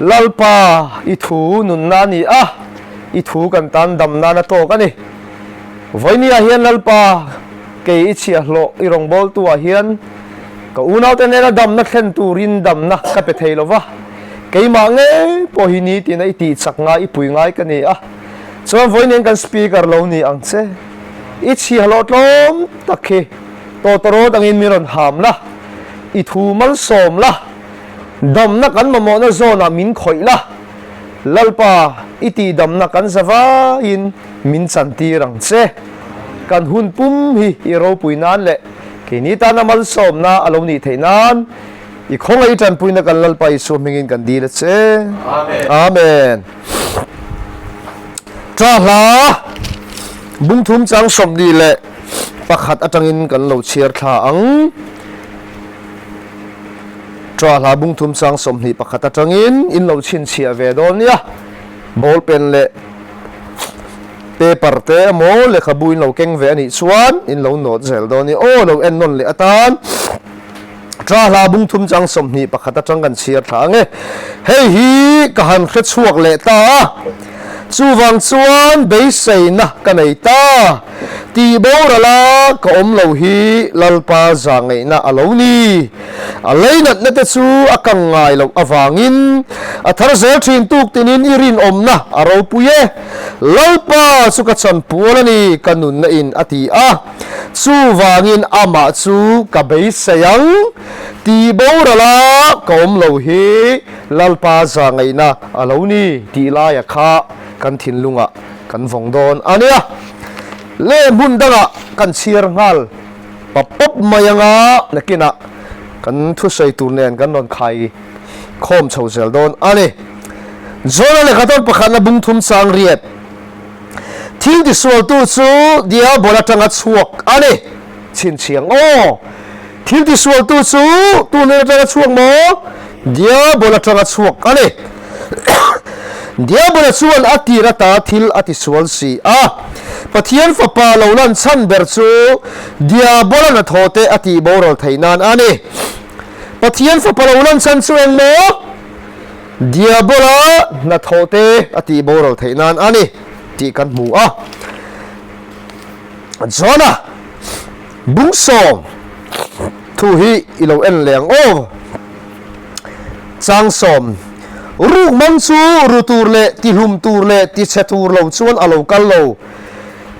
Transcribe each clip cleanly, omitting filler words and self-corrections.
lalpa ithu nun na ni ithu kan tan dam na na to ka ni voini a hian lalpa ke ichi a hlo irong bol tu a hian ka unaw te na dam na thlen turin dam na ka pe thei lova ke ma nge po hi ni ti na iti chak nga ipui ngai ka ni chuan voini kan speaker lo ni ang che ichi hlo tlom takhi to toro dangin miron ham la ithu mal som la dam na kan mamo na zona min khoi la lalpa iti dam na kan zawa in min chanti rang che kan hun pum hi iro puinan le kini ta na mal som na alo ni theinan i khong ai tan puina kan lalpa i so mingin kan di le che amen amen tra la bung thum chang som di le pakhat atangin kan lo chiar tha ang tra la bung thum chang som ni pakhat atangin in lo chin chia ve don ya ball pen le paper te mo le khabuin lo keng ve ani chuan in lo not zel don ni o lo en non le atan tra la bung thum chang som ni pakhat atang kan chiar tha nge hei hi ka han khe chuak le ta chu wang chuan bei sei na ka nei ta Tihborala ka om lo hi lalpa zahngaihna alo ni aleinat na te chu akang ngai lo awangin athar zel thin tuk tinin irin om na aro puye lalpa chu ka chan pualani kanun na in ati chu wangin ama chu ka bei sayang Tihborala ka om lo hi lalpa zahngaihna alo ni ti la ya kha kan thin lunga kan vong don ania le mun danga kan chiar ngal papop mayanga nakina kan thu sei tur nen kan non khai khom chho zel don ani zona le khaton pakhan bung thum sang riat thil di sual tu chu dia bola tanga chuak ani chin chiang thil di sual tu chu tu ne tanga chuak mo dia bola tanga chuak ani dia bola chuan atira ta thil ati sual si pathian fapa lo lan chan ber chu dia bola na thote ati borol thainan ani pathian fapa lo lan chan chu eng mo dia bola na thote ati borol thainan ani ti kan mu zona bung som thu hi ilo en leng chang som ruk mang chu rutur le ti hlum tur le ti chetur lo chuan alo kal lo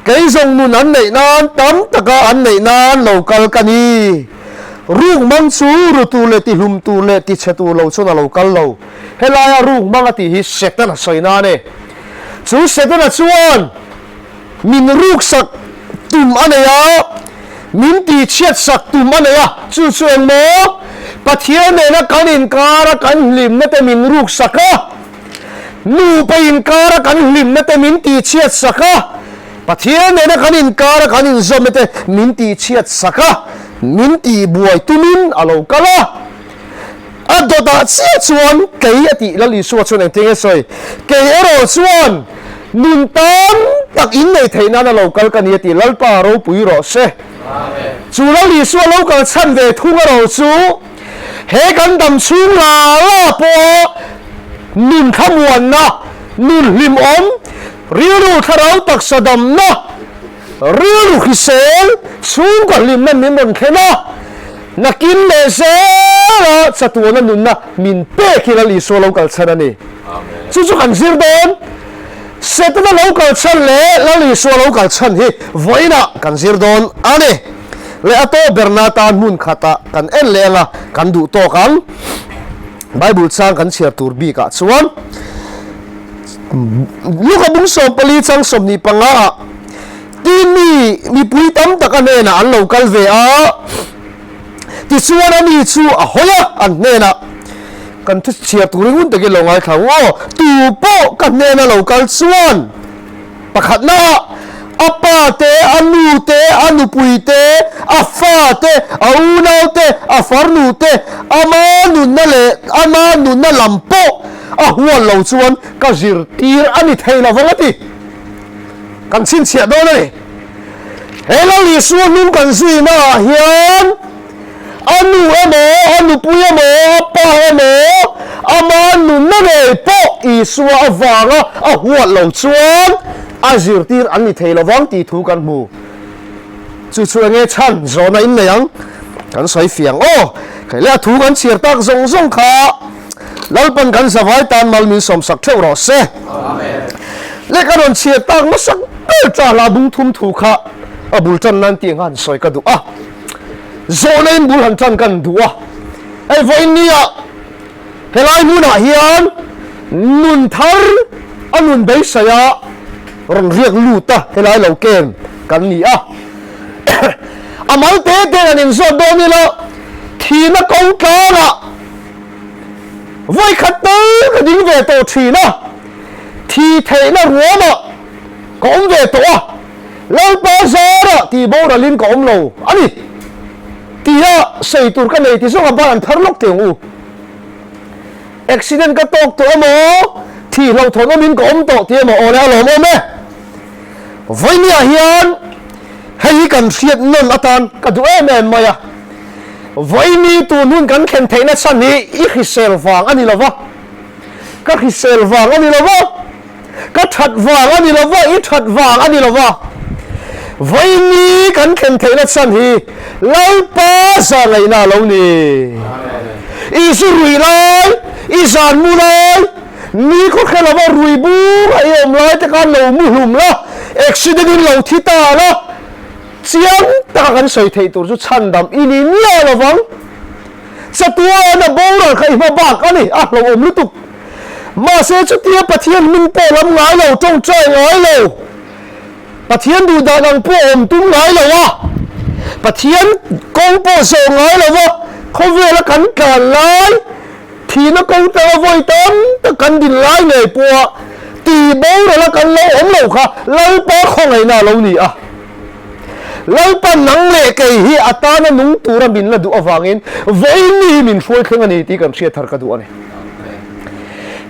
cái dòng nun ăn này nan tắm tất cả ăn này nan lâu cal cani rung mang chú ru tu le ti lum tu le ti che tu lâu cho na lâu cal lâu hay là rung mang ti hi set na soi na ne chú set na chuan min ruk sak tum anh ya min ti chet sak tum anh ya chú chuan mo pathian ne na kanin kara kan lim na te min ruk saka nu pa in kara kan lim na te min ti chet saka pathian ne na kanin kara kanin zomete minti chiat saka minti buai tumin alo kala adota chia chuan kei ati lali suwa chuan ang tinge soi kei ero chuan nun tam tak in nei theina na local kani ati lalpa ro pui ro se amen chu lali suwa local chan ve thunga ro chu he kan dam chung la po nun khamwan na nun lim om riu tharau tak sadam na riu khisel chung ka lim na min mon khena nakin le se chatuana nun na min pe khila li so local chana ni amen chu kan zir don setna local chan le lali so local chan hi voina kan zir don ane le ato bernata mun khata kan en le la kan du to kan bible chang kan share tur bi ka chuan luka bung som pali chang som ni panga ti mi pui tam tak ane na an local ve ti chuan ani chu a hoya an ne na kan thu chia turing un tege longai thawo tu po kan ne na local chuan pakhat na apa te anu te anu pui te afa te auna te afarnu te amanu na le amanu na lampo huan lo chuan ka zir tir ani theila wangati kan sin chia do nei hela li suan nun kan si na hian anu emo anu pui emo apa emo amanu na le โปอีสัววางอ่ะหัวเหล่าชวนอาจิรตีอันนี้เทลวังตีถูกันมูจู่ๆเงี้ยฉันโจนัยเนี่ยยังกันใส่เฟียงโอ้ใครเลี้ยถูกันเชียร์ตักซงขาแล้วเป็นกันสบายตานมัลมีสมศักดิ์เท่ารอเซ่เล็กกระโดดเชียร์ตักมาสักจ่าลาบุงทุ่มถูกค่ะบุลจันนั่นตีงานสวยกันดูอ่ะโจนัยบุลหันจันกันดูอ่ะไอ้ไฟนี่อ่ะเฮลัยมุนาเฮียนนุนทาร์อันนุนเบสยารังเรียกลูตาเฮลัยเหล่าเกมกันนี่อ่ะอามาเตะกันอินโซโดนี่ละทีนักกองกลางอ่ะไว้ขัดตื้อกันยิงเวโตทีนะทีเทน่ะหัวน่ะกองเวโตอ่ะแล้วปาซาระทีโบราลินกองโลอันนี้ที่อ่ะใส่ตัวกันเลยที่ส่งกับบ้านทาร์ลกเตียงอูอุบิเหตุก็ตกตัวหมอที่เราทนมินกองตกที่หมอแล้วหรอแม่ไว้เนี่ยเฮียนให้กันเสียดนั่นอาจารย์ก็ดูแม่มาอ่ะไว้นี่ตัวนู้นกันเข็นเทนัสันนี้อีกเซลฟังอันนี้ละวะก็คือเซลฟังอันนี้ละวะก็ถัดฟังอันนี้ละวะอีถัดฟังอันนี้ละวะไว้นี่กันเข็นเทนัสันนี้เราป้าสอะไรน่าเรานี่อีสุรุยเลยอีสานมูเลยนี่ก็แค่ละว่ารุยบูไอ้อมเลยแต่การเรามุหุ่มละอุบิเหตุเราที่ตาละเสียงตากันใส่เทตัวจุดชันดำอีนี่เนี่ยละวังสตัวน่ะโบราณใครมาบ้ากันนี่อ่ะเราอมลุตุกมาเสียจุดเทียบปะเทียนมินโปลำไงเราจงใจไงเราปะเทียนดูดานังโปอมตุ้งไงเราวะปะเทียนกองโปโซไงเราวะเขาเวลากันกันไล่ทีนักกองเตะไว้ตั้งตะกันดินไล่เลยปัวตีโบราณกันเราอมเราค่ะเราป้าของไงน่าเรานี่อ่ะเราปั้นนังเล็กไอ้อัตานะนุ่งตัวรบินละดูอฟังอินไว้นี่มินช่วยขึ้นอันนี้ที่กันเชียร์ทาร์กดูอันนี้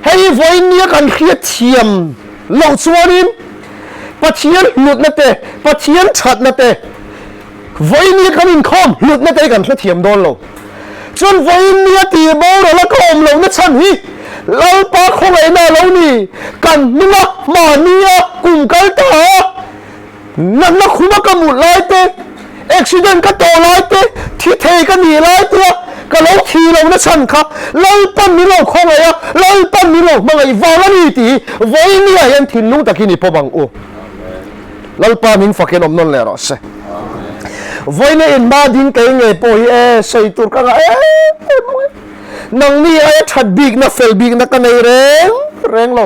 ให้ไว้นี่กันเชียร์เทียมเราชวนอินปัจเจียนหลุดนั่นเตะปัจเจียนชัดนั่นเตะไว้นี่กันอินคอมหลุดนั่นเตะกันเชียร์เทียมโดนเราจนไว้นี่ตีบอลแล้วก็อมเรานั่นฉันฮีเราปากของไอ้น่าเรานี่กันมึงละมาเนี่ยกุ่มกันตานั่นนะคุณมาก็หมุนไล่เตะอุบิเหตุก็โตไล่เตะที่เทก็หนีไล่เตะก็เราขี่เรานะฉันครับเราปั้นนี่เราของไงอะเราปั้นนี่เรามาไอ้วานี่ตีไว้เนี่ยยังทิ้งลุงตะกี้นี่พอบังโอเราปั้นมินฝักเองอมนนเลยหรอเซ่ไว้เนี่ยอินมาดิ้งเก่งไงปอยใส่ตัวกันนังนี่ไอ้ชัดบิ๊กนะเฟลบิ๊กนะกันไอ้แรงเรา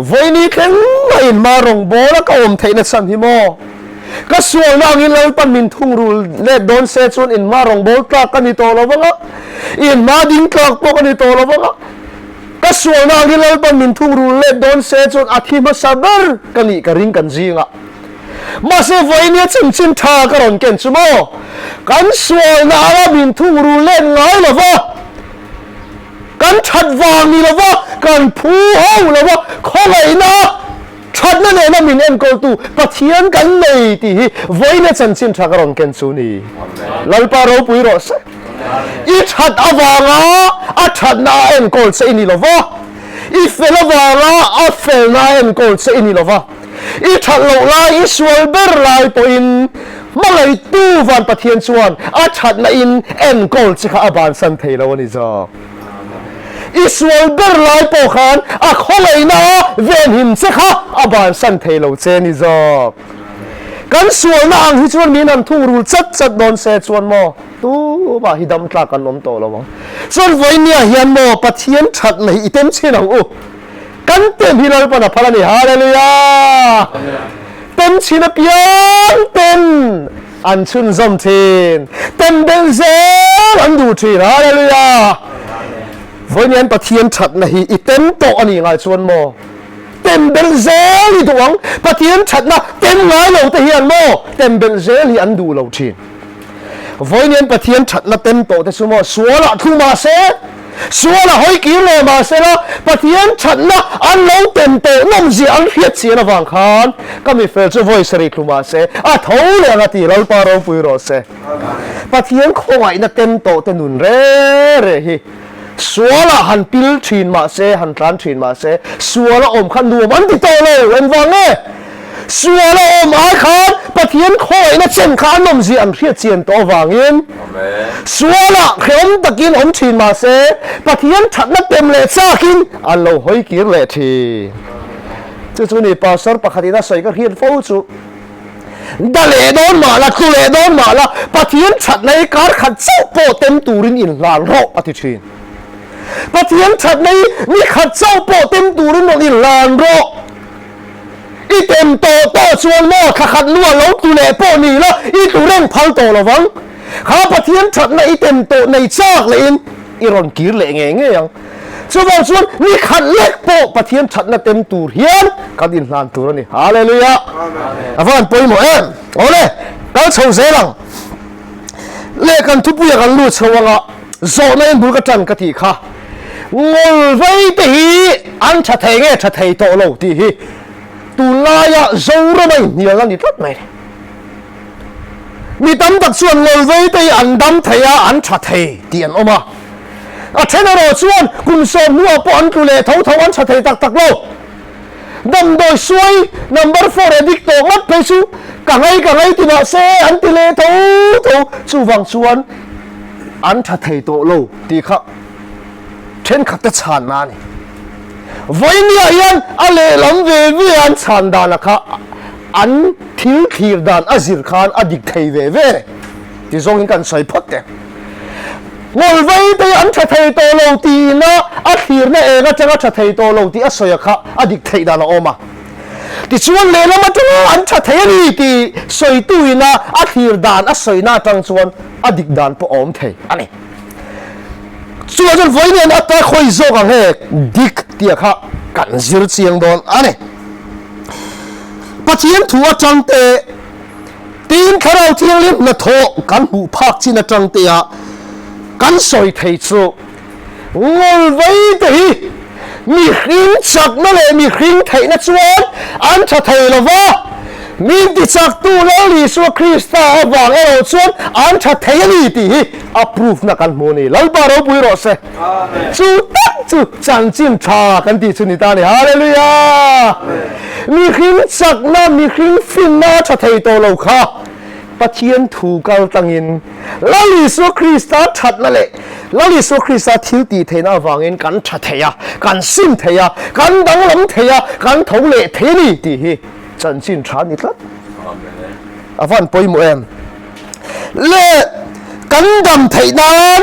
ไว้นี่แค่ไอ้มารงโบแล้วก็อมเทนสันฮิโมก็ส่วนนังอินเราปั้นมินทุ่งรูเล่โดนเซชวนอินมารงโบกลักกันนี่โตแล้ววะอินมาดิ้งกลักปกันนี่โตแล้ววะก็ส่วนนังอินเราปั้นมินทุ่งรูเล่โดนเซชวนอาทิมาซาเบอร์กันนี่กระริงกันจีงะมาเซไว้เนี่ยชินทากระรอนเก่งชั่วโมกันส่วนนังมินทุ่งรูเล่ไงล่ะวะกันชัดวางนี่ละวะกันผู้ห้าวละวะข้อไหนนะชัดนั่นเองนะมินเอ็นโกตูปะเทียนกันเลยที่ไว้ในฉันชินทากรอนเกนซูนีลัลปาเราปุยรสอีชัดอวางอ่ะชัดน่าเอ็นโกลเซนี่ละวะอีเฟลวางอ่ะเฟลน่าเอ็นโกลเซนี่ละวะอีชัดโลลาอีสวลเบอร์ไลปอินมาเลยตู้วันปะเทียนชวนอ่ะชัดน่าอินเอ็นโกลสิข้าบานสันเทลวันนี้จ้าอิสราเอลเบอร์ไลปอขันอ่ะข้อเลยนะเวียนหิมเสกะอาบานสันเทโลเจนิจอบกันส่วนนางที่ชวนมีนันทุ่งรูจัดโดนเสชวนโมตู้บ่าฮิดำตากันล้มโตแล้วมั้งส่วนไว้เนี่ยเฮียนโมปะเทียนชัดในอีเต็มเชนเอากันเต็มฮิลาลปนะพลานี่ฮาเลลูยาเต็มชินเปียนเต็มอันชุนซอมเทนเต็มเบลเซอันดูทีฮาเลลูยาวันนี้ปะเทียนชัดนะฮีอีเต็มโตอันนี้ไงชวนโมเต็มเบลเซลีดวงปะเทียนชัดนะเต็มไงเราแต่เฮียนโมเต็มเบลเซลีอันดูเราทีวันนี้ปะเทียนชัดนะเต็มโตแต่สมมติสวละทุ่มาเซสวละหอยกิโลมาเซละปะเทียนชัดนะอันเราเต็มโตน้ำเสียอันเพียรเสียนะวังคานก็มีเฟลจะไว้สริคุมาเซอ่ะเท่าเลยนะที่เราปาเราปุยรอเซปะเทียนคงไงนะเต็มโตแต่นุนเร่ฮี สัวละหันปิลชินมาเซหันตรันชินมาเซสัวละอมขันดูมันติดโตเลยเว้นฟังเนี่ยสัวละอมอาคารปะเทียนคอยนะเช่นขานมจีอันเทียเจียนโตวางเงินสัวละเข็มตะกินอมชินมาเซปะเทียนฉัดนักเต็มเลยซากินอันเราหอยกินเลยทีจู่ๆนี่ปาสร์ปะคดีน่าใส่ก็เรียนฟูจูดาเลโดนมาละคุเลโดนมาละปะเทียนฉัดในการขัดเจ้าโปเต็มตูรินอินลานโรอธิชินปะเทียนฉัดในนี่ขัดเจ้าโปเต็มตูรินอินลานโรอีเต็มโตโตชวนโม่ขัดล้วนล้ตูเลโปนี่ละอีตูเร่งพัลโตละวังข้าปะเทียนฉัดในอีเต็มโตในจากเลยอินอีรอนกีร์เลยเงี้ยยังชวนชวนนี่ขัดเล็กโปปะเทียนฉัดในเต็มตูเฮียนกัดอินลานตูรนี่ฮาเลลูยาอาฟันปอยหมเอ็มโอ้เลยเราชาวเซลังเล่กันทุบยังกันรู้ชาวงะโซนนั้นบุกจันกติข้างอไว้ตีอันชัดเทงชัดเทโตโลตีตุลายะโซระไม่เนี่ยกันนี่ทัดไหมมีตั้มตักส่วนงอไว้ตีอันดำเทียอันชัดเทเตียนออกมาเช่นเราส่วนคุณสมหัวปอนตุเลเท่าอันชัดเทตักโลดำโดยช่วย number 4เด็กโตมัดไปสู้กังไงที่มาเซอันติเลเท่าสู้ฟังส่วนอันชัดเทโตโลตีข้าเช่นขัดชานนานี่วันนี้ยันอะไรลำเวียนชานดานะคะอันทิ้งขีดดานอาซิรขานอดิกเทเวที่ทรงกันใส่พัดเตงอลไว้แต่อันชัดเทโตโลตีนะอาขีรเนี่ยเองก็จะชัดเทโตโลตีอาศัยค่ะอดิกเทดานออกมาที่ชวนเลยนะมันจะอันชัดเทนี่ที่ใส่ตุยนะอาขีรดานอาศัยน่าจังชวนอดิกดานปอมเทอันนี้ส่วนจนไว้เนี่ยนะแต่คอยโจกันให้ดิกเดียค่ะกันซิร์เชียงโดนอันนี้ปะเทียนถัวจังเตตีนข้าเราเทียงลิ้นนะโถกันหูพักจีนจังเตียกันสอยเทจูงอลไว้ตีมีขิงจักนั่นเลยมีขิงเทนะชวนอันจะเทละวะมีที่จักตู้แล้วลิสวคริสต์วางเอาชวนอันจะเทนี่ตีอัพรูฟนักการโมนี่ลัลปาเราปุยรอเซจูตักจูจันจินชากันที่สุนิตานี่ฮาเลลูยามีขิงจักนั่นมีขิงฟินน่าจะเทโตโลค่ะปะเทียนถูกเอาตังอินลัลลิสวคริสต์ชัดนั่นแหละลัลลิสวคริสต์ทิวตีเทน่าวางอินกันชัดเทียกันซิมเทียกันดังลำเทียกันทงเละเทนี่ตีจันจินชานิดละอาฟันปอยหมเอ็มเล่กันดำเทนั้น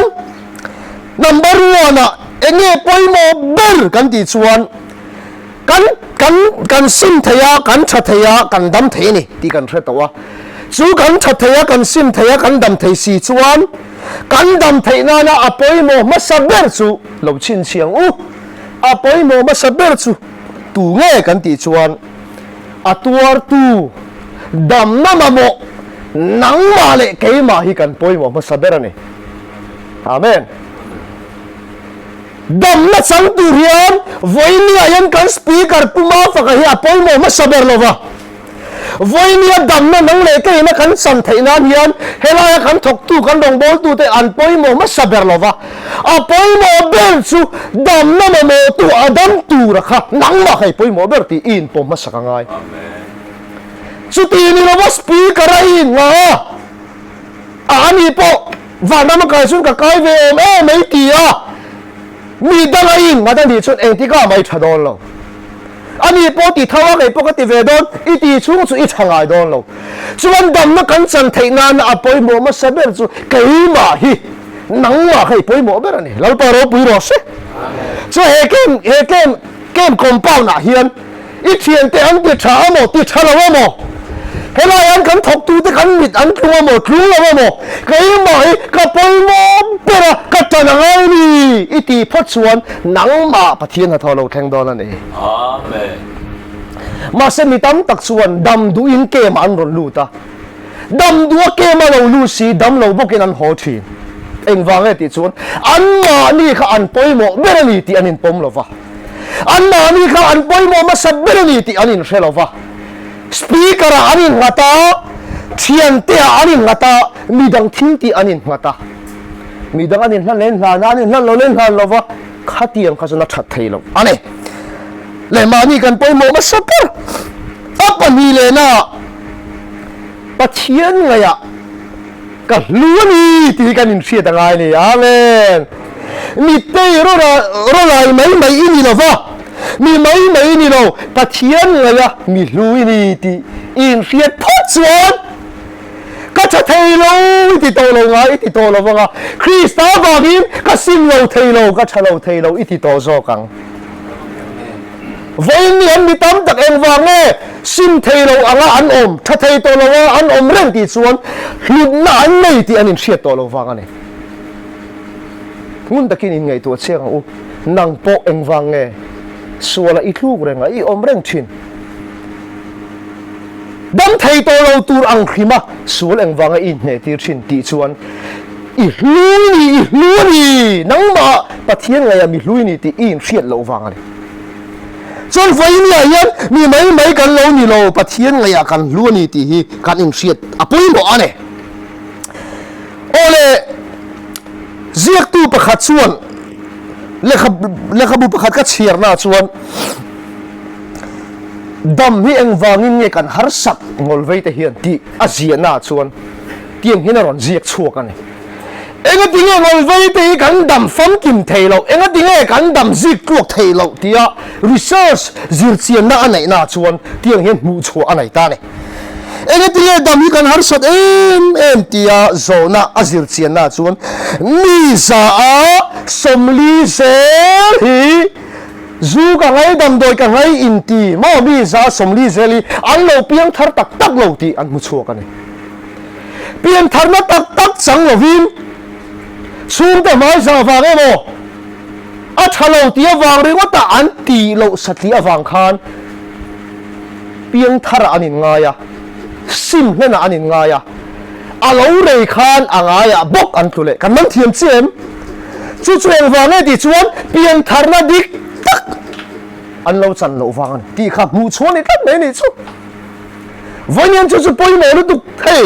number 1น่ะเอ็งปอยหมเบลกันตีชวนกันซิมเทียกันชัดเทียกันดำเทนี่ตีกันเทตัวจูกันชัดเทียกันซิมเทียกันดำเทสีชวนกันดำเทนั้นน่ะปอยหมมาสับเบลจูเราชินเชียงปอยหมมาสับเบลจูตูเง่กันตีชวนตัวตูดำน้ำมาโมนังมาเลยเกี่ยมาฮิกันปอยมาสับเบรนี่อาเมนดำน้ำสังตูเรียนวันนี้ยังกันสปีกเกอร์ปุ่มฟ้าก็เฮียปอยมาสับเบรลวะวันนี้ดำน้ำนังเลยเกี่ยมากันสันเทนันยันเฮลายกันถกตูกันดงบอลตูแต่อันปอยมาสับเบรลวะปอยมาเบลซูดำน้ำมาโมตัวดำตูระค่ะนังมาให้ปอยมาเบลตีอินปอมาสักง่ายสุดที่นี่เราว่าสปีกอะไรงาอันนี้พอวันนั้นมันเกิดสุดกับใครเวมไม่ตีมีดังอินมาตั้งที่สุดเองที่ก็ไม่ชัดโดนเราอันนี้พอที่ท้าวไอ้ปกติเวดอนอีที่ช่วงสุดอีช่างไอ้โดนเราส่วนดำนักกันสันเทนานปอยโมมาสับเบลสุดเกี่ยมาฮีนังมาให้ปอยโมเบลนี่เราไปรบปุยรอสิส่วนเกมคอมเป้าหน้าเฮียนอีเทียนแต่อันติดช้าหมดติดช้าแล้วหมดเฮ้ยอันกันถกตูแต่กันมิดอันครัวหมดครัวแล้วหมดเกี่ยมาให้กับปอยโมเบลกับจันทร์ไงนี่อีที่พัดส่วนนังมาปะเทียนหัวทอเราแทงโดนนั่นเองมาเสมีตั้มตักส่วนดำดูอินเกมอันรุนลูตาดำดูเกมเราลูซีดำเราบุกินันโหทีเอ็งวางไอ้ติดส่วนอันมานี่ข้าอันปอยโมเบลนี่ที่อันนินปมเราฟ้าอันมานี่ข้าอันปอยโมมาสับเบลนี่ที่อันนินเชลฟ้าสปีกเกอร์อันนินหัวตาเทียนเตียอันนินหัวตามีดังทิ้งที่อันนินหัวตา มีดังอันนี้นั่นเล่นหลานนั่นนั่นเราเล่นหลานเราว่าข้าเตียงข้าจะนัดชัดเทเราอันนี้เลยมานี่กันไปโมมาสักกันอัปนีเลยนะปะเทียนไงอะก็รู้นี่ที่กันอินเสียต่างไงนี่อาเมนมีเตยรู้อะไรไม่อินี่เราว่ามีไม่นี่เราปะเทียนไงอะมีรู้นี่ที่อินเสียพุทธส่วนก็จะเทโลอิติโตโลงาอิติโตโลว่าคริสต์บาบิมก็สิมโลเทโลก็ชะโลเทโลอิติโตโซกังวันนี้มีตั้มตักเองว่าไงสิมเทโลอ่างอันอมถ้าเทโตโลว่าอันอมเรื่องที่ส่วนหลุดหน้าไม่ที่อันนี้เสียโตโลว่ากันเนี่ยงุนตะกินยังไงตัวเชี่ยงอูนังโปเองว่าไงส่วนละอีกลูกเรื่องอีอมเรื่องชินดังไทยตัวเราตัวอังคริมาส่วนเองวางอินเนี่ยที่ชินที่ส่วนอีลุยนี่นังมาปะเทียนไงมีลุยนี่ที่อินเสียเราวางเลยส่วนไฟนี่ยันมีไม่กันเรานี่เราปะเทียนไงกันลุยนี่ที่กันอินเสียอปุยบอกอันเนี่ยโอเล่เรียกตัวประคัดส่วนเลขบุประคัดก็เชียร์หน้าส่วนดำนี่เองวางเงี้ยกันหาสักงอลไว้แต่เฮียนที่อาเซียนน่าชวนเตียงเห็นอะไรเรียกชัวกันเองก็ทิ้งงอลไว้แต่กันดำฟังกิมเทโลเองก็ทิ้งกันดำซิกลวกเทโลที่อ่ะ research จิตเสียนน่าอันไหนน่าชวนเตียงเห็นมูชัวอันไหนตาเนี่ยเองก็ทิ้งดำนี่กันหาสักที่อ่ะโซน่าอาจิตเสียนน่าชวนมิซาสมลีเซฮีจูกันไงดำโดยกันไงอินทีมอบีซาสมลีเซลีอันเราเพียงทัดตักเราที่อันมุชัวกันเนี่ยเพียงทัดมาตักสังเราวินซูมแต่ไม่สาวฟังไอ้โมอัชเราที่วางเรื่องว่าแต่อันตีเราสัตย์ฟังคานเพียงทัดอันนี้ง่ายอะซิมนั่นอันนี้ง่ายอะอันเราเรียคานอ่างง่ายอะบอกอันตัวเล็กกันมันเทียมเสียมจู่ๆเองฟังไอ้ที่ชวนเพียงทัดมาดิกอันเราจันเราฟังที่ข้ามูชวนนี่กันไม่เนี่ยชุดวันนี้จู่ๆไปหมดแล้วตุกเฮ้ย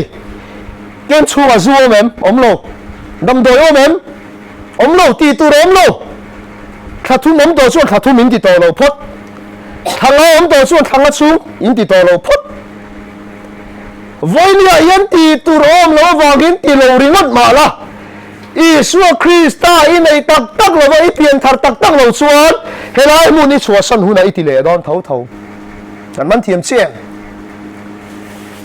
เกินชัวร์ชัวร์แม่อมโลดำโดยแม่อมโลตีตัวอมโลข้าทุ่มอมตัวชวนข้าทุ่มอินติโตโลพดทางเราอมตัวชวนทางเราชูอินติโตโลพดวันนี้ยันตีตัวอมโลฟังอินติโลริงดมาละอีสัวคริสต์อินในตักเราว่าอีเพียงทัดตักเราชวนเฮลัยมูนี่ชัวสันหุนอิติเลดอนเท่าแต่มันเทียมเชี่ย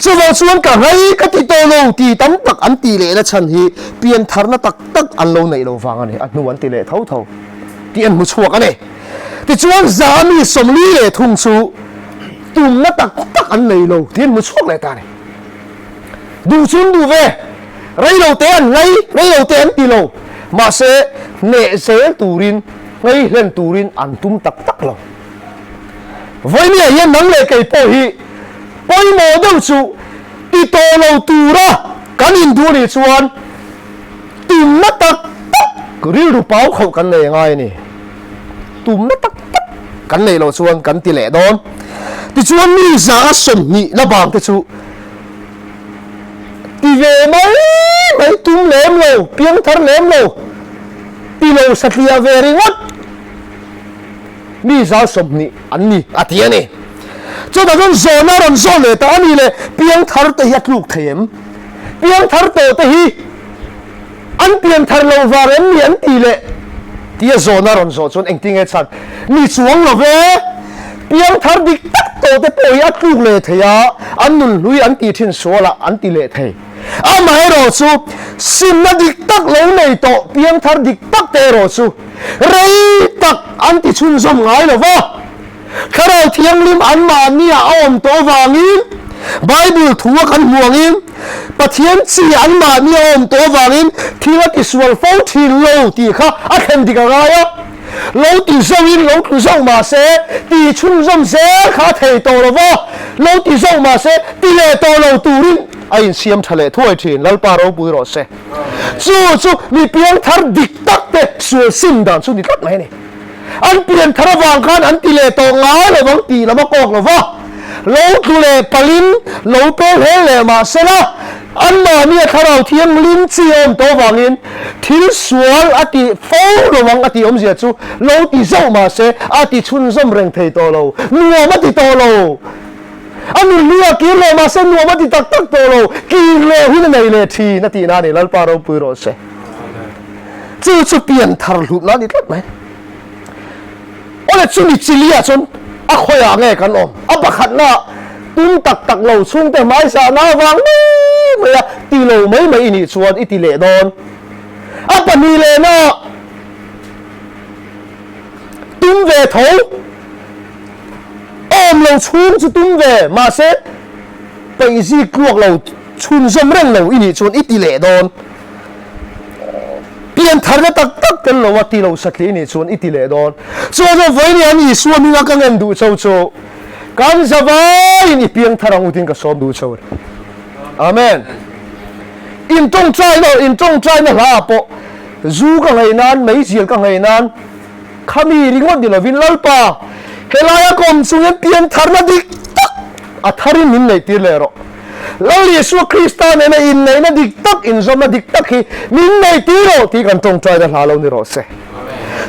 จะว่าชวนกันให้กติโตโลตีตั้มตักอันตีเลและฉันฮีเปลี่ยนทัดนะตักอันโลในโลฟังอันนี้อันนู้นอันตีเลเท่าที่อันมุชัวกันเนี่ยที่ชวนสามีสมลีเลทุ่งสูตุ่มนะตักอันในโลที่อันมุชัวเลยตาเนี่ยดูชุนดูเวไรเราเต้นไรเราเต้นตีโลมาเสเนเสตูรินไงเล่นตูรินอันตุ้มตักเราวันนี้ยังนั่งเล่นไก่ปอยโมเดลสูตีโตเราตูระกันอินดูนี่ชวนตุ้มนักตักก็รีรูปเอาเขากันเลยไงนี่ตุ้มนักตักกันเลยเราชวนกันตีเล่ดอนที่ชวนมีสาสมนี่ระบางที่สูตีเวไม่ตุ้มเล่มเราเพียงทัดเล่มเราตีเราสัตยาเวริวัดมีสาสมนี่อันนี้อัตยานี่จนแต่จนโซน่ารันโซเลยแต่อันนี้เลยเพียงทัดแต่ยักลูกเทียมเพียงทัดแต่ฮีอันเพียงทัดเราวางเอ็มยันตีเลยที่โซน่ารันโซจนเอ็งทิ้งไอ้ฉันมีสวงเราเว้เพียงทัดดิตักโตแต่ปอยอัดลูกเลยเทียอันนุ่นลุยอันตีทิ้งโซละอันตีเลยเทียอามาให้เราสู้สิมนัดดิตักเราในโตเพียงทัดดิตักแต่เราสู้เรียตักอันที่ชุนสมง่ายหรอวะข้าเราเที่ยงลิมอันมาเนี่ยเอาอมตัววางินไบเบิลทัวกันห่วงินปะเทียนสีอันมาเนี่ยเอาอมตัววางินที่ว่าที่สวลฟ้องที่โลตีข้าอาเข็มดีกันไงอะโลตีส่งอินโลตีส่งมาเสตีชุนส่งเสข้าเทโตหรอวะโลตีส่งมาเสตีเลโตโลตูรินไอ้เสียมทะเลถ้วยทีนลัลปาเราปุยรอเสจู่มีเพียงทัดดิกตักเตสวยซิมดันสุดดิตักไหมเนี่ยอันเปลี่ยนทารวางขันอันตีเลตงง่ายเลยบางตีแล้วมากอกเลยวะโลตุเลปลินโลเปเลเลมาเสละ อันมาเนี่ยถ้าเราเทียงลิ้นเจียมตัววังอินทิลสวลอติฟ้าระวังอติอมเสียจูเราติเจ้ามาเสอติชุนซ้ำเร่งเทตัวเรานัวมาติตัวเราอันนี้เลือกกินเลยมาเส้นนัวมาติตักตัวเรากินเลยหุ่นในเลยทีนาทีนั้นนี่ลัลปาเราปุยรอเสจู่เปลี่ยนทารุณนั่นนี่ถูกไหมโอ้เลยจุนิจิเลียจนอ่ะคอยอะไรกันอ๋อประคันน่ะตุ้มตักเราช่วงแต่ไม้สานาวังนี่ไม่อะตีเราไม่นี่ชวนอิติเลดอนอ่ะปนีเลยนะตุ้มเวทเอาอมเราช่วงจะตุ้มเวมาเสไปซีกลวกเราชุนสมเร่งเราอินี่ชวนอิติเลดอนเปลี่ยนทาร์ตักกันเราว่าตีเราสักทีนี่ชวนอิติเลดอนส่วนเราไว้เนี่ยนี่ส่วนนี้ก็เงินดูโชว์การสบายนี่เพียงทางอุทินก็สอนดูเฉยอาเมนอินจงใจนะลาปะจูกังไงนั้นไม่เสียกังไงนั้นขามีริงวันเดียววินลัลปาเฮลายกอมสุเงเพียงทางนั้นดิตักอัฐาริมินในตีเลโรแล้วเยซูคริสต์เนี่ยอินในนั้นดิตักอินซอมนั้นดิตักฮีมินในตีโรที่กันจงใจนะลาเรานี่รอเส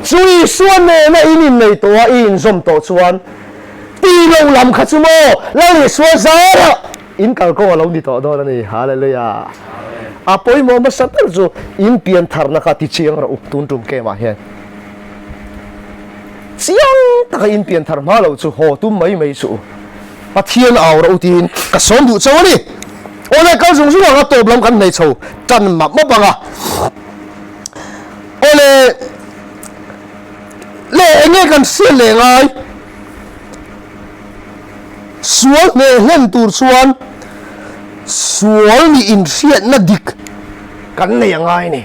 จูอีส่วนเนี่ยอินในตัวอินซอมตัวส่วนตีลงลำขัดสมอแล้วเนี่ยสวดซาระอินกัลก็เราดีต่อด้วยนี่ฮาเลลูยาอาปอยมอมาสัตว์จูอินเปลี่ยนทาร์นักติเชียงเราตุนตุมเกมาเห็นเสียงตะอินเปลี่ยนทาร์มาเราจูโหตุ้มไม่สูปัทเทียนเอาเราตีนกระสมดูเจ้านี่โอ้เลยเขาส่งสู้เราตบลำกันในโชว์จันมาไม่บังอ่ะโอ้เลยเล่เงี้ยกันเสียเลยไงสวลเนี่ยเห็นตัวสวลนี่อินเสียนัดดิกกันในยังไงนี่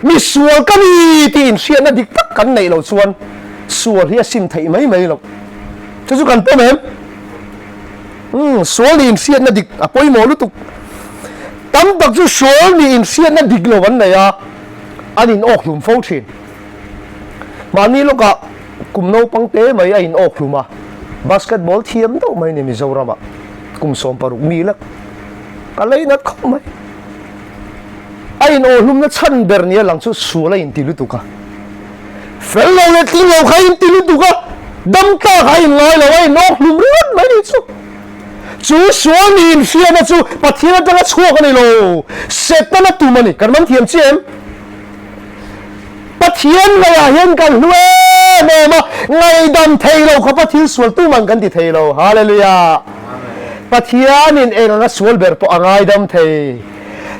มีสวลกันนี่ที่อินเสียนัดดิกตักกันในเราสวลเฮียสินไทยไม่หรอกจะสุกันเป็นไหมสวลนี่อินเสียนัดดิกอ่ะพอยมอลุตุตั้มตักจะสวลนี่อินเสียนัดดิกเราวันไหนอ่ะอันนี้ออกหลุมโฟชินมานี่ลูกอะกลุ่มโนปังเต้ไม่อันออกหลุมอ่ะบาสเกตบอลทีมต้องไม่เนี่ยมิโซรามะกุมสมปารุมีแล้วกันเลยนัดเขาไหมไอ้โนลุมนัดชันเบอร์เนียหลังสุดสัวเลยอินทิลุตุกะเฟลเราเลยทีเราใครอินทิลุตุกะดำตาใครลอยเราไอ้นกลุมร้อนไม่ได้จูสัวนี่อินเฟียนะจูปัทเทียนตั้งแต่ชั่วกันเลยโลเสร็จตั้งแต่ตัวมันนี่กันมันเทียมเจียมปัทเทียนเลยอะเห็นกันด้วยเมื่อมาไงดำเทโลเขาปัทเทียนสวลตู้มันกันที่เทโลฮาเลลูยาปัทเทียนนี่เองนะสวลเบอร์ตัวไงดำเท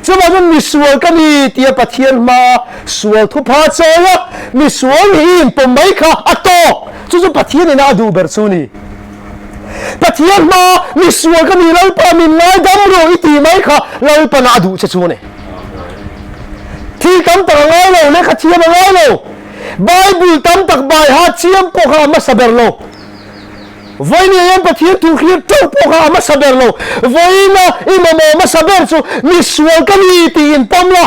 จะมาจนมีสวลกันนี่ที่ปัทเทียนมาสวลทุพาเจ้ามีสวลหินปุ่มไม่ค่ะอัตโตจู่ปัทเทียนนี่น่าดูเบอร์ซูนี่ปัทเทียนมามีสวลกันนี่เราปามินไงดำรู้อีตีไม่ค่ะเราปาน่าดูเจ้านี่ที่คำต่างไงเราเลขเทียมไงเราไบเบิลตั้มตักใบหาเชียมพวกเขามาสับเบอร์โลวันนี้ยังปะเทียนถูกเรียกเจ้าพวกเขามาสับเบอร์โลวันนี้อิมามมาสับเบอร์ซูมิสวลกันนี่ตีนปั๊มละ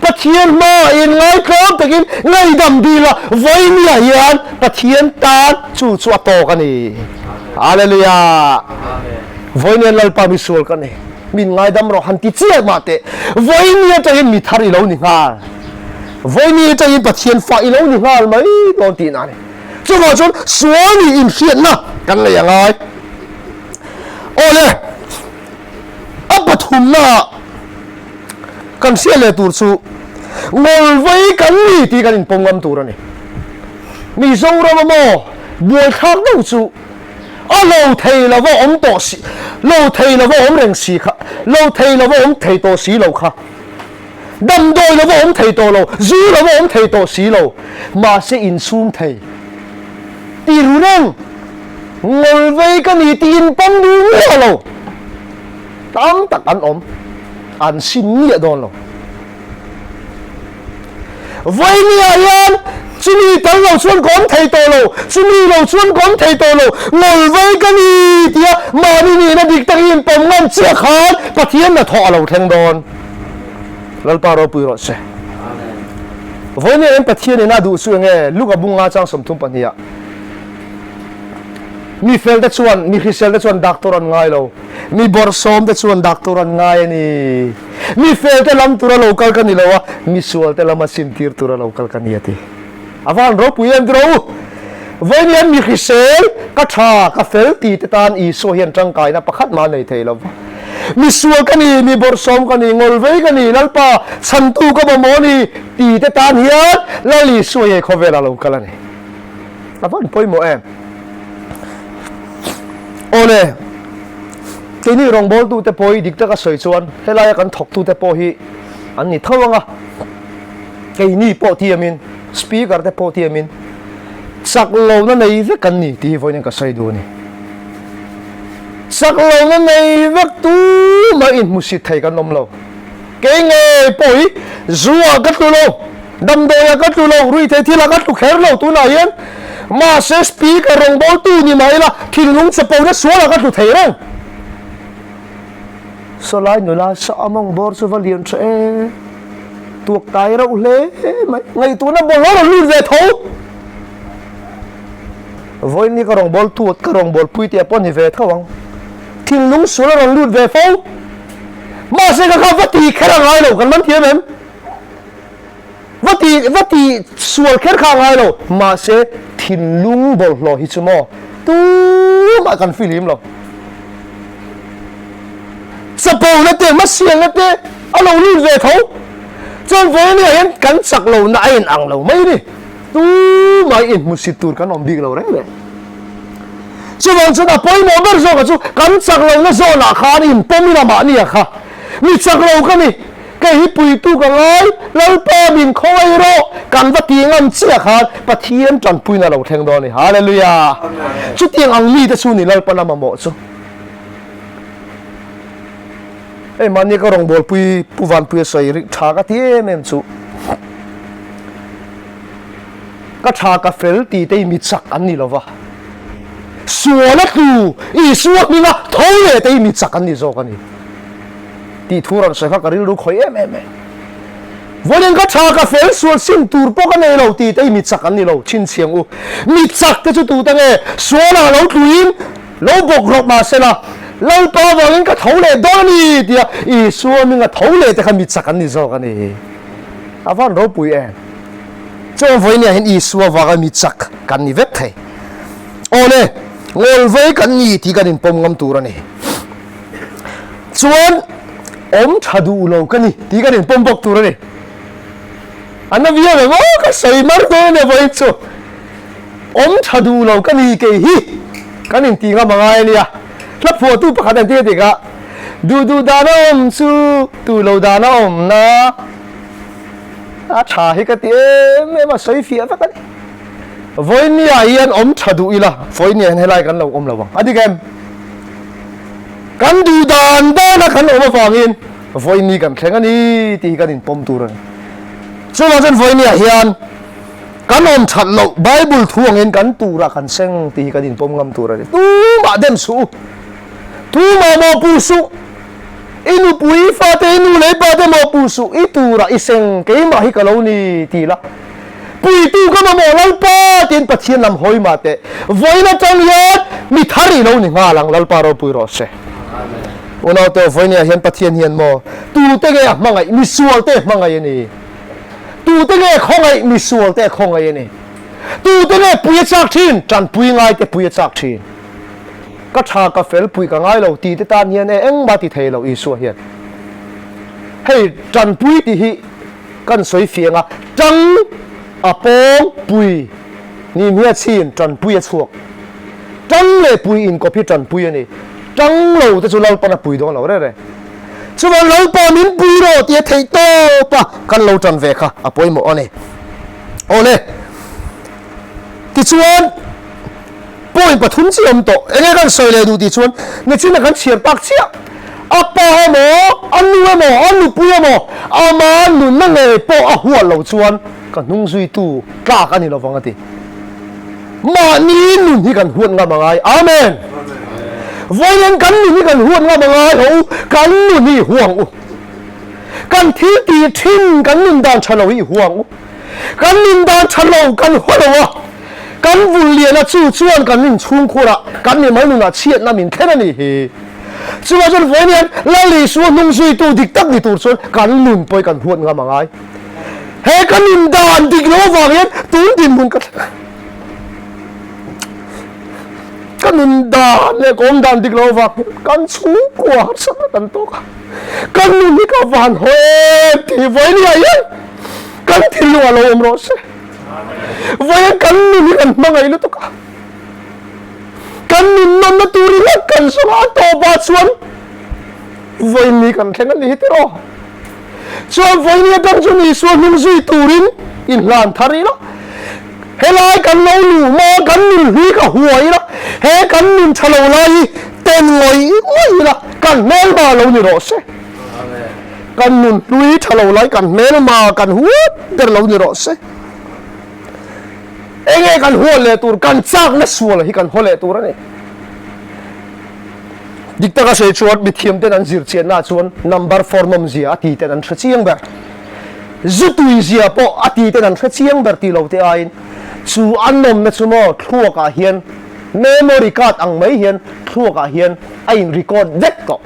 ปะเทียนมาอินไงครับตะกินไงดำดีละวันนี้ยันปะเทียนตาจู่ๆโตกันนี่ฮาเลลูยาวันนี้เราปามิสวลกันนี่มินไงดำเราหันติเจียมาเตวันนี้จะเห็นมิทาริโลนี่งาวันนี้จะยินปะเทียนไฟแล้วนี่งานไหมตอนตีนั่นจะว่าจนสวนี่อินเสียนนะกันเลยยังไงโอ้เลยอัปทุมนะกันเสียเลยตัวสูงอลไว้กันนี่ที่กันอินปงกันตัวนี่มีสองเราโม่บัวข้างตัวสูเราเทเราว่าอมต่อสีเราเทเราว่าอมเร่งสีค่ะเราเทเราว่าอมเทต่อสีเราค่ะดำโดยเราว่าอมเทต่อเราจูเราว่าอมเทต่อสีเรามาเสียอินซูมเทตีรู้นั่งงอลไว้กันนี่ตีนปั๊มดูเนี่ยเราตั้งตักอันอมอันสินเนี่ยโดนเราไว้เนี่ยยันจุนีตั้งเราชวนก้อนไทยโตเราจุนีเราชวนก้อนไทยโตเรางอลไว้กันนี่เดียมานี่นะดิกตังอินปั๊มงั้นเสียขาดปะเทียนน่ะทอเราแทงโดนลัลปาเราปุยรอดเสวันนี้เอ็นปะเทียนนี่น่าดูสวยไงลูกกับบุงงาจังสมทุมปนเนี่ยมีเฟลได้ชวนมีคริสเซลได้ชวนดักตัวรันไงเรา มีบอร์ซอมแต่ชวนดักตัวรันง่ายนี่มีเฟลแต่ลำตัวเราคัลกันนี่แล้ววะมีส่วนแต่ละมาสินทีร์ตัวเราคัลกันนี่ทีอาวันรบปุยอันเราวันนี้มีขิเซลกัชากัเฟลตีตานอีโซเฮียนจังกายนะประคัดมาในเทลวะมีส่วนกันนี่มีบอร์ซอมกันนี่งอลเวกันนี่ลัลปาสันตุกับโมนี่ตีตานเฮียนลาลีโซเฮคเวลาเราคัลนี่อาวันปุยโมเอ็มโอเล่ทีนี้รองบอลตูเตปอยดิกตะก็สวยชวนเฮลายกันถกตูเตปอยอันนี้เท่าไงทีนี้ปอที่มินสปีกเกอร์เตปอที่มินสักโลนั่นในเวกันนี่ที่วันนี้ก็สวยดูนี่สักโลนั่นในเวกตูมาอินมุสิไทยกันนมเราเก่งเอ้ปอยจัวกัดตูเราดำโดยกัดตูเรารุ่ยเทที่ละกัดตูแขนเราตูไหนยันมาเซสปีกรองบอลตูนี่ไม่ละทิ้งลุงสปอร์ตสวนละกัดตูไทยรังสลายหนูลาสามองบอร์สวาเลียนเช่ตัวตายเราเล่ไม่ไงตัวนั้นบอลเราลุ้นเวทเอาวันนี้ก็รองบอลตัวก็รองบอลพุยเตียปนเวทเขาวังทิ้งลุงสวนเราลุ้นเวทเอามาเสกเขาวัดตีแค่ไรเรากันมันเทียมเองวัดตีสวนแค่ข้างไรเรามาเสกทิ้งลุงบอลเราฮิตสมอตัวมากันฟิลิมเราสปอร์นั่นเองมาเสียงนั่นเองเอาเราลุ้นเวทเอาจนวันนี้เห็นกันสักเราหน้าเอ็นอังเราไม่ดิตู้ไม่เอ็นมุสิตูร์กันอมบิกเราเร่งเลยส่วนฉันอ่ะไปมองเบอร์โซ่กันจู่กันสักเราเนี่ยโซ่หน้าขานี่ป้อมมีน้ำมันนี่อะค่ะมีสักเรากันนี่แกฮิปุยตู้กันเลยแล้วป้าบินคอยรอกันว่าตีงั้นเสียขาดปะเทียนจันปุยน่ะเราแทงโดนนี่ฮาเลลูยาชุดเตียงอังมีแต่สู้นี่เราปนมาหมดสู้มันนี่ก็รองบอลปุยผู้วันปุยใส่ชากะเทียมเอ็มสุก็ชากะเฟลตีเตยมิดสักอันนี้แล้ววะส่วนนั้นดูอีส่วนนี้นะท้องเลยเตยมิดสักอันนี้โจกันนี่ตีทุรันใส่ข้ากระดิ่งรู้คอยเอ็มวันนี้ก็ชากะเฟลส่วนสิ่งตูร์ปกันเนี่ยเราตีเตยมิดสักอันนี้เราชินเสียงอูมิดสักแต่จุดตูตั้งเอส่วนนั้นเราตุยินเราบอกรบมาเสร็จละเราตัววันนี้ก็ท้องเลยโดนนี่เดียอีส่วนนึงก็ท้องเลยแต่ขมิดสักอันนี้โจกันนี่อาวันเราปุยจนวันนี้เห็นอีส่วนว่าก็มิดสักกันนี่เวทไทยโอ้เนี่ยงอลเวกันนี่ที่กันนี่ปมงำตัวนี่ส่วนชัดดูเรากันนี่ที่กันนี่ปมบกตัวนี่อันนั้นวิญญาณว่าก็ใส่มาร์โดเนี่ยวันนี้ชัดดูเรากันนี่เกฮีกันนี่ที่กันมาไงเนี่ยแล้วพอตู้ประคันที่เด็กอะดูดานอมสู้ดูเราดานอมนะชาฮิกติไม่มาใส่ฟีอะไรกันวันนี้ยันชัดดูอีละวันนี้เห็นอะไรกันเราเราบังอดีกันกันดูดานนะกันมาฟังอินวันนี้กันแข่งกันนี่ที่กันนี่ปมตัวนั่นส่วนวันนี้ยันกันชัดเราไบเบิลท่วงเห็นกันตัวรักกันเซ็งที่กันนี่ปมงำตัวนั่นตู้มาเดมสู้tu mau pusu inu pui fate inu lepa te mau pusu itu ra iseng ke ma hi kalau ni tila pui tu ka ma lalpa tin pathian lam hoi ma te voina tang yat mi thari lo ni nga lang lalpa ro pui ro se ona to voina hian pathian hian mo tu te ge mangai mi sual te mangai ni tu te ge khongai mi sual te khongai ni tu te ge pui chak thin chan pui ngai te pui chak thinก็ชากาเฟลปุยกันง่ายเราตีตาเนียนเองมาตีเทเราอีสัวเฮียนให้จันปุยตีฮีกันสวยเฟียงอ่ะจังอ่ะปองปุยนี่เมียชีนจันปุยสวกจังเลยปุยอินก็พี่จันปุยนี่จังเราแต่สุดเราปนปุยดองเราได้เลยส่วนเราปนินปุยเราตีเทโตปะกันเราจันเวค่ะอ่ะปุยหมดนี่โอ้เลยที่ชวนปอยปฐุมเชียมโตเอ็งกันสวยเลยดูดิชวนในชิ้นนั้นกันเชียร์ปากเชียอาปาหมออันนู้นหมออันนู้นปุยหมออามาหนุนนั่งเลยปอหัวเราชวนกันนุ่งสุยตู้กล้ากันนี่เราฟังกันทีมานี่หนุนที่กันหัวงามังไงอาเมนวันนี้กันหนุนที่กันหัวงามังไงโอ้กันหนุนนี่ห่วงกันที่ตีทิ้งกันหนุนดานฉลาอีห่วงกันหนุนดานฉลากันหัวเรากันวุ่นเลียนะจู่จวนกันนิ่งชุ่มคูระกันนี่ไม่รู้นะเชียดน้ำมินแค่นั้นนี่ chúa dân với niên la lì xuống nung suy tu địch tắc đi tu xuân cắn nùn bơi cắn huộn ngắm ai he cắn nùn đàn địch lỗ vàng yên tún tìm muốn cắn nùn đàn này có đàn địch lỗ vàng cắn xuống quả sắp cắn tốt cắn nùn đi cả vàng hồi thì với niên ấy cắn thì lùa lỗ ôm rồi với cắn nùn đi cắn mang ấy nó tốt cắn nùn nó tu đi lắc cắn xuống á to ba xuân với mi cắn khen anh đi hết rồi cho với mi cắn xuống đi xuống nung duy tu rin in lan thar đó he lai cắn lâu lù mà cắn nùn huy cả huay đó he cắn nùn thà lâu lai tên ngồi đó cắn mel mà lâu như rồi cắn nùn huy thà lâu lai cắn mel mà cắn huốt để lâu như rồi anh ấy cắn huốt lệ tu cắn chắc nó xua là hi cắn huốt lệ tu đó này địch ta sẽ chuột bị thiêm tên anh diệt chiến na chuan number 4 nom zia ati tên anh chiang ber zutui zia po ati tên anh chiang ber ti lo te ain chu an nom na chumo thua ka hian memory card ang mai hian thua ka hian ain record det ko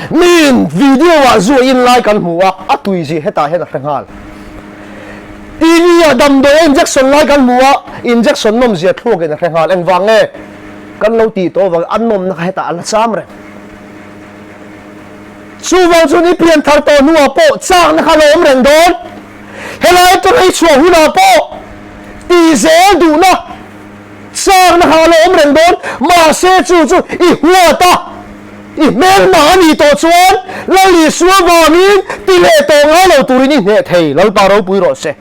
min video wa zu in like kan huwa atui zi heta hen rangal TV adam do injection like kan huwa injection nom zia thua ke na rangal en wange kan lo ti to wa an nom na heta al sam re su wang chu ni pian thar to nuwa po chang na khalom reng don helai to ai chua hu na po ti ze du na chang na khalom reng don ma se chu I huwa ta I mel ma ni to chuan la li suwa wa min ti le to nga lo turin ni ne thei LALPA ro pui ro se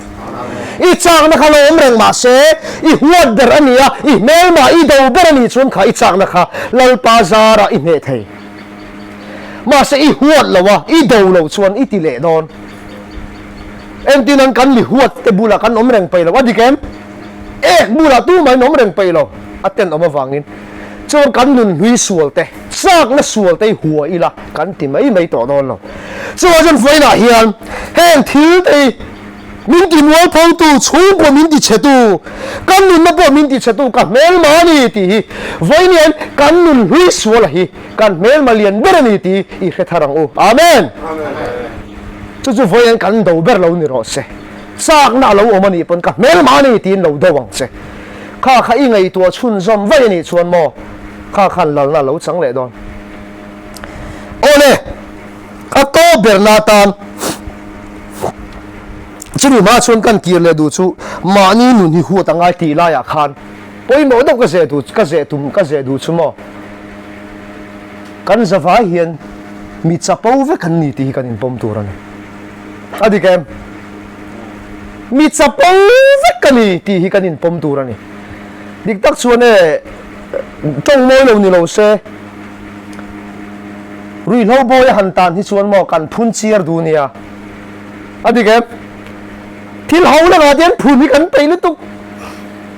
I chang na khalom reng ma se I huwa der ania I mel ma I do ber ni chuan kha I chang na kha LALPA zara I ne thei mà sẽ I huột là wa I đầu lâu chuan I ti lệ don em tin anh cắn li huột te bula cắn ôm reng pay là what đi kem bula tu mai ôm reng pay lo aten ôm vangin chuan cắn nun hui sual te sak na sual te hua I la cắn ti mai to don lo chuan jan foi na hian heng thil te min ti nual phau tu chu po min ti chetu kan nun na po min ti chetu ka mel ma ni ti voi nian kan nun hui sual hi kan mel ma lian ber ni ti I khetharang u amen chu voi an kan do ber lo ni ro se sak na lo o mani pon ka mel ma ni ti lo do wang se kha kha I ngai tua chun zom vai ni chuan mo kha khan lal na lo chang le don ole a to ber na tan chini ma chuan kan kir le du chu ma ni nun hi hu tangai ti la ya khan poi mo do ka ze du chu mo kan zawa hian mi chapo ve kan ni ti kan in pom turan adi kem mi chapo ve kan ni ti kan in pom turan dik tak chuan e tong moi lo ni lo se rui lo boy han tan hi chuan mo kan phun chiar du nia adi kem thil hau la ga dian phun hi kan pe lu tu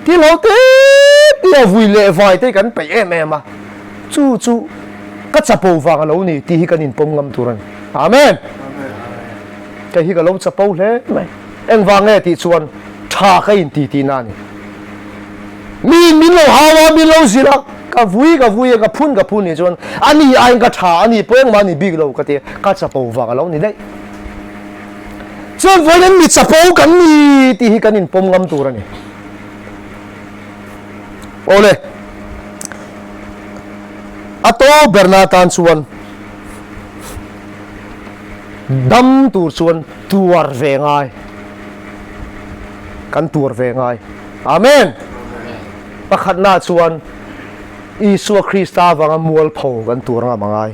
thil hau te tia vui le vai te kan pe em à chu ka chapo wang lo ni ti hi kan in pom ngam turan amen ka hi ka lo chapo le mai eng wange ti chuan tha ka in ti na ni min lo hawa min lo zira ka vui ka phun ni chuan ani ai ka tha ani poeng ma ni big lo ka te ka chapo wang lo ni dei chuan voi len mi chapo kan ni ti hi kan in pom ngam turan ni ole ato bernatan chuan dam tur chuan tuar ve ngai kan tur ve ngai amen pakhat na chuan Isua Krista wanga mual pho kan tur nga mangai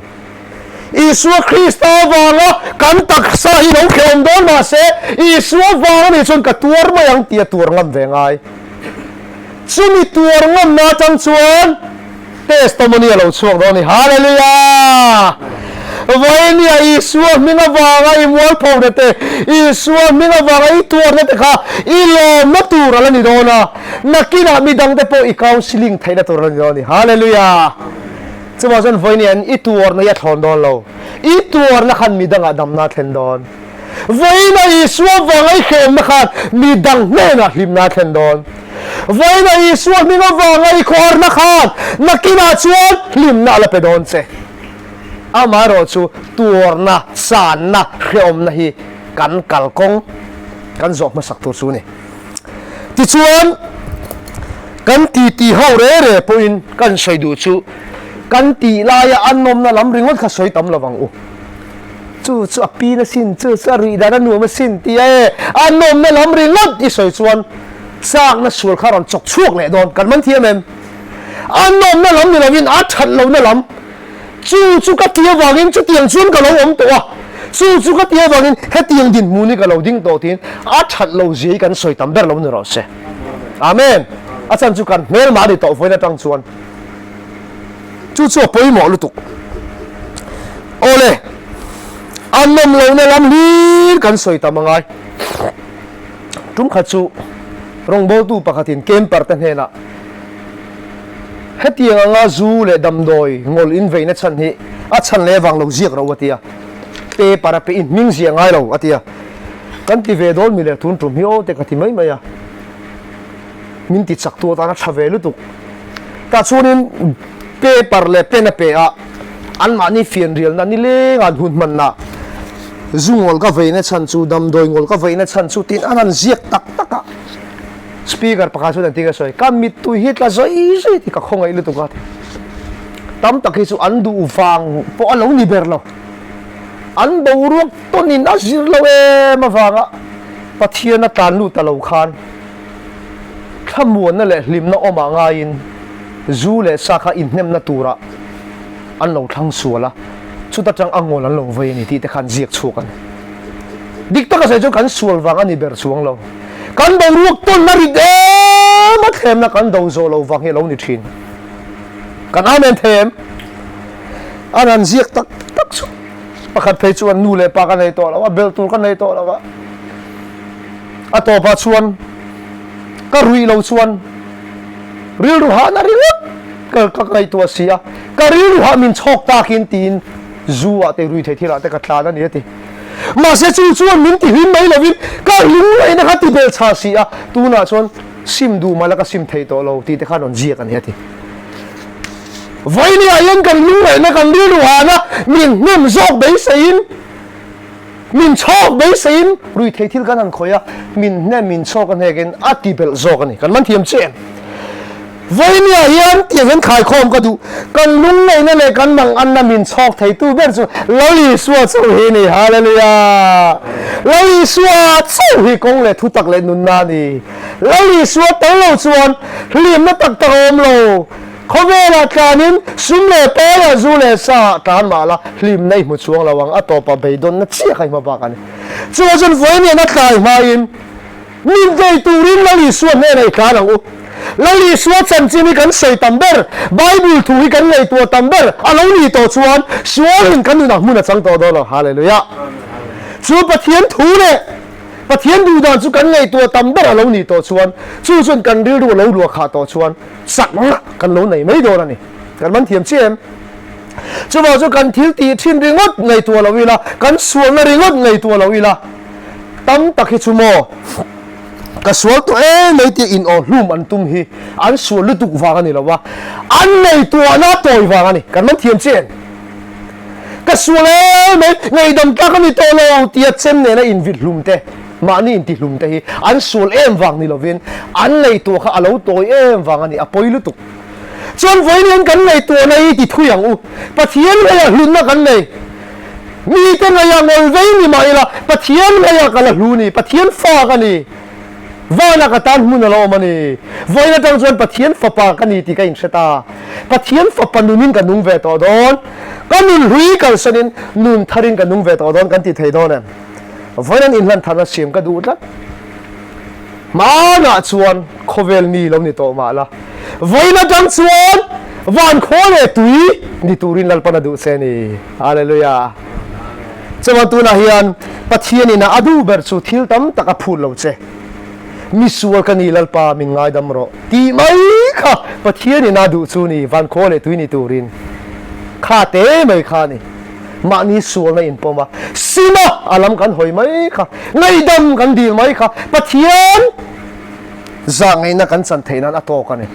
Isua Krista wanga kan taksa hi lo khem don ma se Isua wanga ni chuan ka tur ma yang tia tur ngam ve ngai chumi tur ngam na chang chuan testimony lo chuak do ni hallelujah voi ni Isua minga wanga I mual pho de te Isua minga wanga I tur na te kha I lo ma tur ala ni do na nakina midang te po I counseling thaina tur la ni do ni hallelujah chuma jon voi ni an I tur na ya thon don lo I tur na khan midang adam na thlen don voi na Isua wanga I khem na khan midang ne na hlim na thlen don vai na isuan mi ngawanga I khor na khan nakina chuan lim na la pedon che amaro chu tur na san na hreom na hi kan kalkong kan zok ma sak tu chu ni ti chuan kan ti ho re po in kan soi du chu kan ti la ya annom na lam ringot kha soi tam lawang u chu api na sin chu ri da na nu ma sin ti annom na lam ringot I soi chuan sak na sul kharon chok chuak le don kan man thiam em annom na lam ni lawin a that lo na lam chu ka tia wangin chu tiang chuan ka lo om to chu ka tia wangin he tiang din mu ni ka lo ding to tin a that lo ji kan soi tam ber lo ni ro se amen achan chu kan mel ma ri to foi na tang chuan chu poi mo lu tu ole annom lo na lam li kan soi tam angai tum kha chu rong bo tu pakhatin camper tan hena hetiang anga zu le damdoi ngol in veina chan hi a chan le wang lo ziak ro atia pe para pe in ming zia ngai lo atia kan ti ve dol mi le thun tum hi o te ka ti mai mai ya min ti chak tu ta na thave lu tu ta chunin pe par le pe na pe a an ma ni fian rial na ni le ngan hun man na zungol ka veina chan chu damdoi ngol ka veina chan chu tin anan ziak tak taka speaker pakha chu dan tinga soi kam mit tu hit la zoi ti ka khongai lu tu ka tam tak hi chu an du wang po alo ni ber lo an bo ruak tonin azir lo ma wanga pathian na tan lu ta lo khan thamuan na le hlim na oma nga in zu le sakha in hnem na tura an lo thang suala chu ta chang angol an lo ve ni ti te khan ziak chukan dik ta ka sai chu kan sual wanga ni ber chuang lo kan do ruak ton na ri de ma them na kan do zo lo wang he lo ni thin kan amen them anan ziak tak chu pakhat phei chuan nu le pa ka nei to lawa bel tur ka nei to lawa a to pa chuan ka rui lo chuan ril ru ha na ri ka kai to sia ka ril ru ha min chok ta kin tin zuwa te rui the thila te ka tla na ni ti ma se chuan min ti hin mai lovin ka ling lai na ka ti bel cha sia tu na chuan sim du mala ka sim thei to lo ti te khan on ji kan he ti vai ni ayan kan ling lai na kan ril ru ha na min nem zok bei sein min chok bei sein rui thei thil kan an khoya min ne min chok kan he gen ati bel zok ani kan man thiam chen vai ni ayan ti gen khai khom ka du kan lung nei na le kan mang an na min chok thei tu ber chu loli suwa chu he ni hallelujah loli suwa chu hi kong le thu tak le nun na ni loli suwa ta lo chuan hlim na tak ta om lo khobela tlanin sumle pe la zu le sa tan ma la hlim nei mu chuang lawang atopa beidon na chi khai ma ba kan chu jon vai ni na tlai ma in min dei turin loli suwa ne nei ka lang u lali suwa chan chimi kan sei tamber bible thu hi kan nei to tamber alo ni to chuan sualin kan na hmuna chang to do lo hallelujah chu pathian thu le pathian du dan chu kan nei to tamber alo ni to chuan chu chun kan ri ru lo lu kha to chuan sak na kan lo nei mai do la ni kan man thiam chem chu ba chu kan thil ti thin ringot nei to lo wi la kan sual na ringot nei to lo wi la tam takhi chu mo ka sual to nei ti in on hlum an tum hi an sual lu tu wa ni lawa an nei to na toy wa ni kan man thiam chen ka sual nei dam ta ka ni to lo ti chem ne na in vit hlum te ma ni in ti hlum te hi an sual em wang ni lovin an nei to kha alo toy em wang ani apoi lu tu chon voi ni kan nei to nei ti thuyang u pathian le hlun na kan nei mi te na ya ngol vei ni mai la pathian le ya kala hlu ni pathian fa ka ni vana ka tan mun lo mani voina tang chuan pathian fa pa ka ni ti ka in seta pathian fa panunin ka nung ve to don kanun hui kal sanin nun tharin ka nung ve to don kan ti thei don voina in lan thana sim ka du la ma na chuan khovel mi lo ni to ma la voina tang chuan van khole tui ni turin lalpa na du se ni hallelujah chama tu na hian pathian ina adu ber chu thil tam taka phul lo che misual kani lalpa min ngai dam ro ti mai kha pathian ina du chu ni van khole tui ni turin kha te mai kha ni ma ni sual na in poma sima alam kan hoi mai kha ngai dam kan dil mai kha pathian zangaihna kan chan theinan ato ka ni